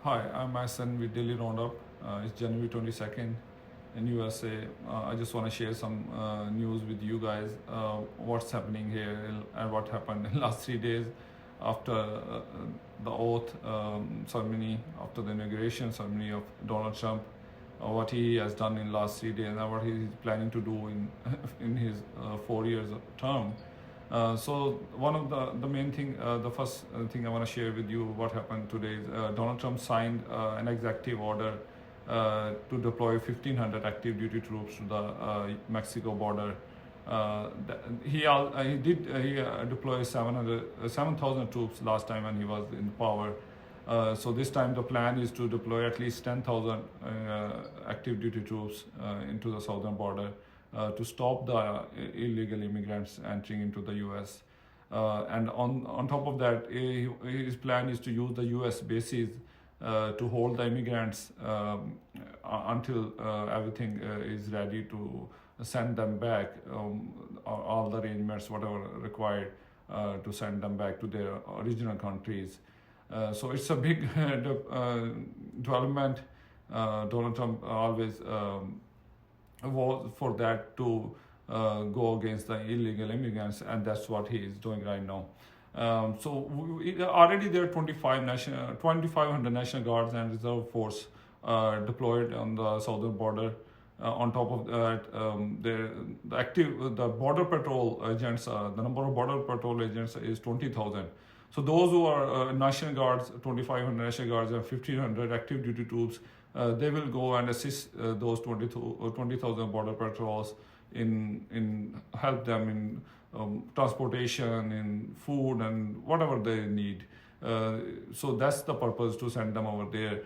Hi, I'm Mason with Daily Roundup. It's January 22nd in USA. I just want to share some news with you guys. What's happening here and what happened in the last 3 days after the oath ceremony, after the inauguration ceremony of Donald Trump. What he has done in the last 3 days and what he's planning to do in in his 4 years term. So one of the main thing, the first thing I want to share with you what happened today is Donald Trump signed an executive order to deploy 1,500 active duty troops to the Mexico border. He deploy 7,000 troops last time when he was in power. So this time the plan is to deploy at least 10,000 active duty troops into the southern border to stop the illegal immigrants entering into the U.S. And on top of that, his plan is to use the U.S. bases to hold the immigrants until everything is ready to send them back, all the arrangements, whatever required to send them back to their original countries. So it's a big development. Donald Trump always was for that to go against the illegal immigrants, and that's what he is doing right now. Already there are 2,500 National Guards and Reserve Force deployed on the southern border. On top of that, the border patrol agents, the number of border patrol agents is 20,000. So those who are National Guards, 2,500 National Guards and 1,500 active duty troops, they will go and assist those 20,000 border patrols in help them in transportation, in food, and whatever they need. So that's the purpose to send them over there.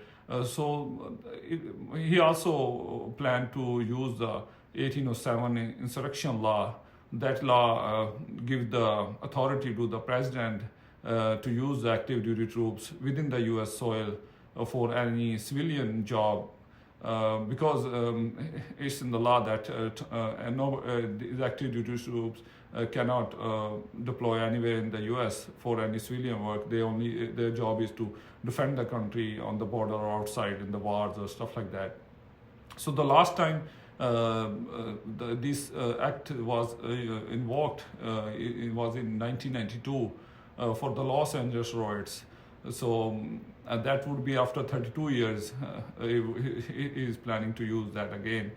He also planned to use the 1807 insurrection law. That law gives the authority to the president to use the active duty troops within the U.S. soil for any civilian job, because it's in the law that these active duty troops cannot deploy anywhere in the U.S. for any civilian work. Their job is to defend the country on the border or outside in the wars or stuff like that. So the last time this act was invoked, it was in 1992 for the Los Angeles riots. So that would be after 32 years. He is planning to use that again.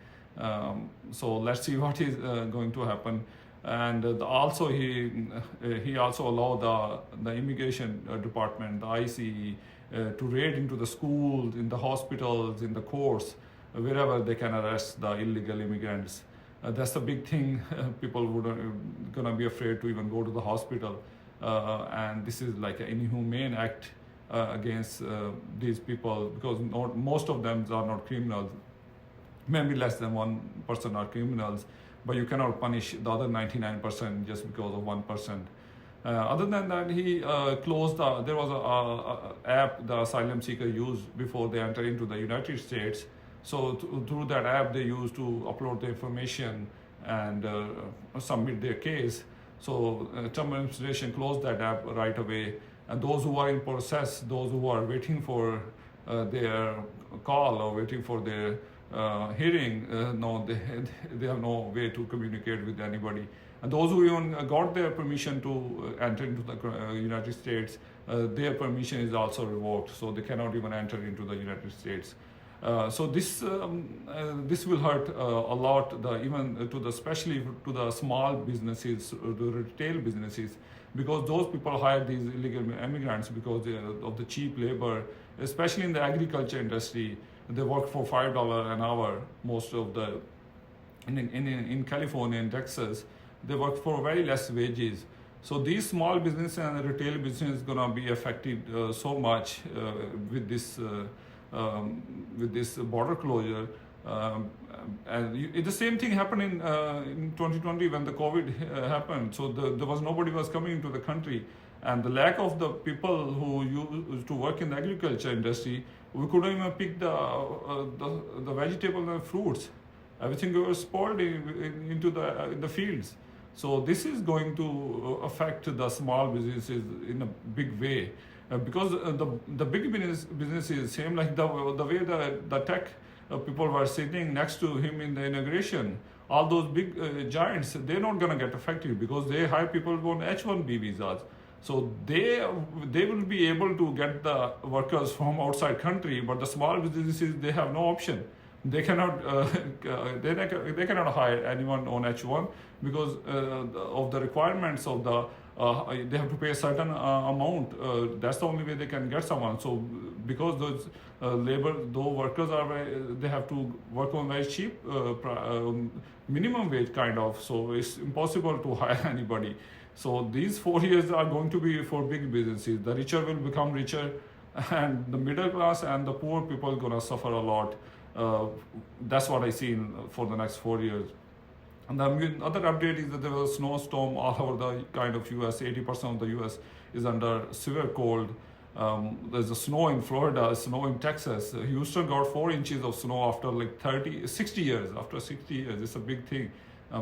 So let's see what is going to happen. And also he also allowed the immigration department, the ICE, to raid into the schools, in the hospitals, in the courts, wherever they can arrest the illegal immigrants. That's a big thing. People would gonna be afraid to even go to the hospital, and this is like an inhumane act against these people, because most of them are not criminals. Maybe less than 1% are criminals, but you cannot punish the other 99% just because of 1%. Other than that, he closed there was a app the asylum seeker used before they enter into the United States. So through that app, they used to upload the information and submit their case. So Trump administration closed that app right away. And those who are in process, those who are waiting for their call or waiting for their hearing, no, they have no way to communicate with anybody. And those who even got their permission to enter into the United States, their permission is also revoked, so they cannot even enter into the United States. So this will hurt a lot, especially to the small businesses, the retail businesses, because those people hire these illegal immigrants because of the cheap labor, especially in the agriculture industry. They work for $5 an hour. Most of the in California and Texas, they work for very less wages. So these small businesses and retail business is gonna be affected so much with this border closure. The same thing happened in 2020 when the COVID happened. So there was nobody was coming into the country, and the lack of the people who used to work in the agriculture industry, we couldn't even pick the vegetables and fruits. Everything was spoiled into the fields. So this is going to affect the small businesses in a big way. because the big business is same like the way the tech people were sitting next to him in the inauguration. All those big giants, they're not gonna get affected because they hire people on H-1B visas. So they will be able to get the workers from outside country, but the small businesses, they have no option. They cannot they cannot hire anyone on H1 because of the requirements of the they have to pay a certain amount. That's the only way they can get someone. So because those those workers are they have to work on very cheap minimum wage kind of. So it's impossible to hire anybody. So these 4 years are going to be for big businesses. The richer will become richer, and the middle class and the poor people are gonna suffer a lot. That's what I see for the next 4 years. And the other update is that there was a snowstorm all over the kind of US. 80% of the US is under severe cold. There's a snow in Florida, snow in Texas. Houston got 4 inches of snow after like 60 years. After 60 years, it's a big thing.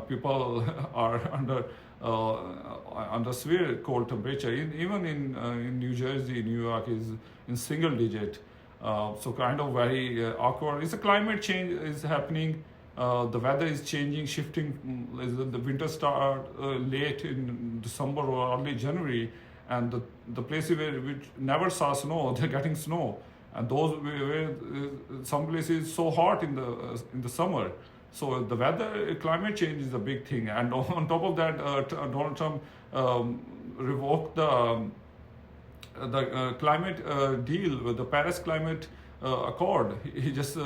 People are under severe cold temperature. Even in New Jersey, New York is in single digit. So kind of very awkward. It's a climate change is happening. The weather is changing, shifting. The winter start late in December or early January, and the places which never saw snow, they're getting snow. And those where some places so hot in the summer. So the weather, climate change is a big thing. And on top of that, Donald Trump revoked the climate deal with the Paris Climate Accord. He just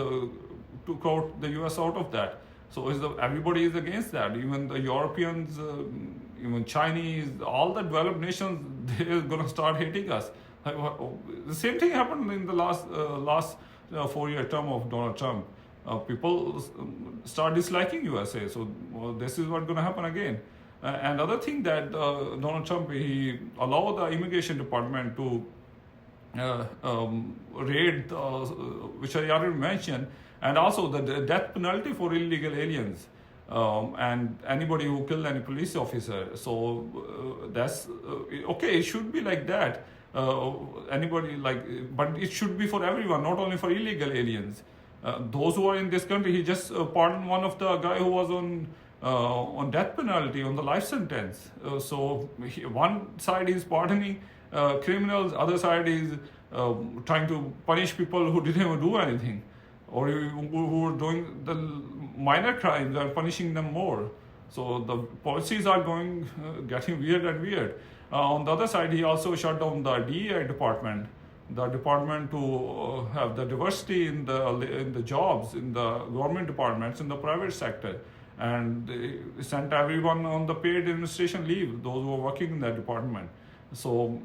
took out the US out of that. So everybody is against that. Even the Europeans, even Chinese, all the developed nations, they're going to start hating us. The same thing happened in the last 4-year term of Donald Trump. People start disliking USA. So this is what's going to happen again. And other thing that Donald Trump, he allowed the immigration department to raid, which I already mentioned, and also the death penalty for illegal aliens and anybody who killed any police officer. So that's okay. It should be like that. Anybody but it should be for everyone, not only for illegal aliens. Those who are in this country, he just pardoned one of the guy who was on death penalty, on the life sentence. So one side is pardoning criminals, other side is trying to punish people who didn't even do anything, or who are doing the minor crimes and punishing them more. So the policies are getting weird and weird. On the other side, he also shut down the DEI department, the department to have the diversity in the jobs, in the government departments, in the private sector. And they sent everyone on the paid administration leave, those who are working in that department. So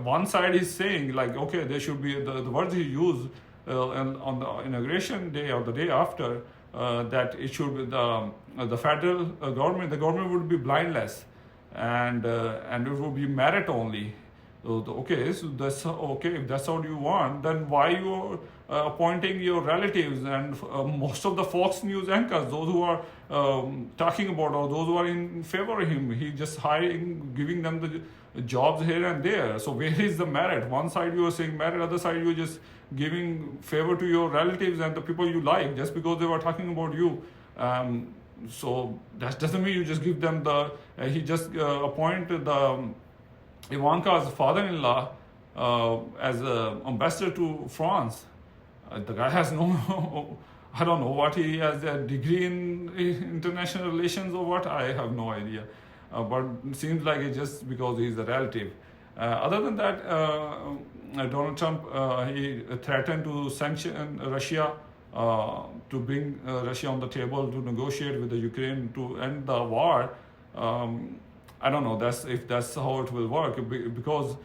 one side is saying okay, there should be the words he used on the inauguration day or the day after, that it should be the federal government, the government would be blindless, and it would be merit only. Okay, so that's okay. If that's what you want, then why you appointing your relatives and most of the Fox News anchors, those who are talking about, or those who are in favor of him, he just hiring, giving them the jobs here and there. So where is the merit? One side you are saying merit, other side you are just giving favor to your relatives and the people you like just because they were talking about you. So that doesn't mean you just give them he just appointed Ivanka's father-in-law as an ambassador to France. The guy has I don't know what he has, a degree in international relations or what, I have no idea. But it seems like it's just because he's a relative. Other than that, Donald Trump, he threatened to sanction Russia, to bring Russia on the table to negotiate with the Ukraine to end the war. I don't know if that's how it will work, because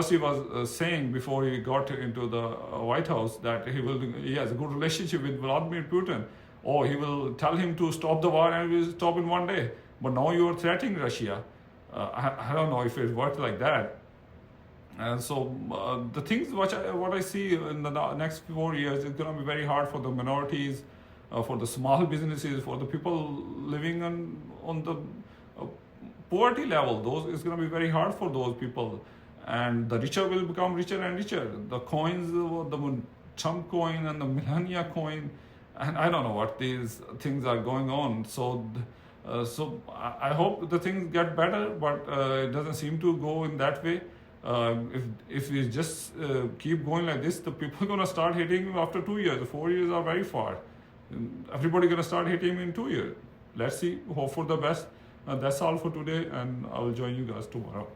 he was saying before he got into the White House that he has a good relationship with Vladimir Putin, or he will tell him to stop the war and he will stop in one day. But now you are threatening Russia. I don't know if it works like that. And so the things what I see in the next 4 years is going to be very hard for the minorities, for the small businesses, for the people living on the poverty level. It's going to be very hard for those people. and the richer will become richer and richer. The coins, the Trump coin and the Melania coin, and I don't know what these things are going on. So I hope the things get better, but it doesn't seem to go in that way. If we just keep going like this, the people are gonna start hating him after 2 years. 4 years are very far. Everybody gonna start hating him in 2 years. Let's see. Hope for the best. That's all for today, and I will join you guys tomorrow.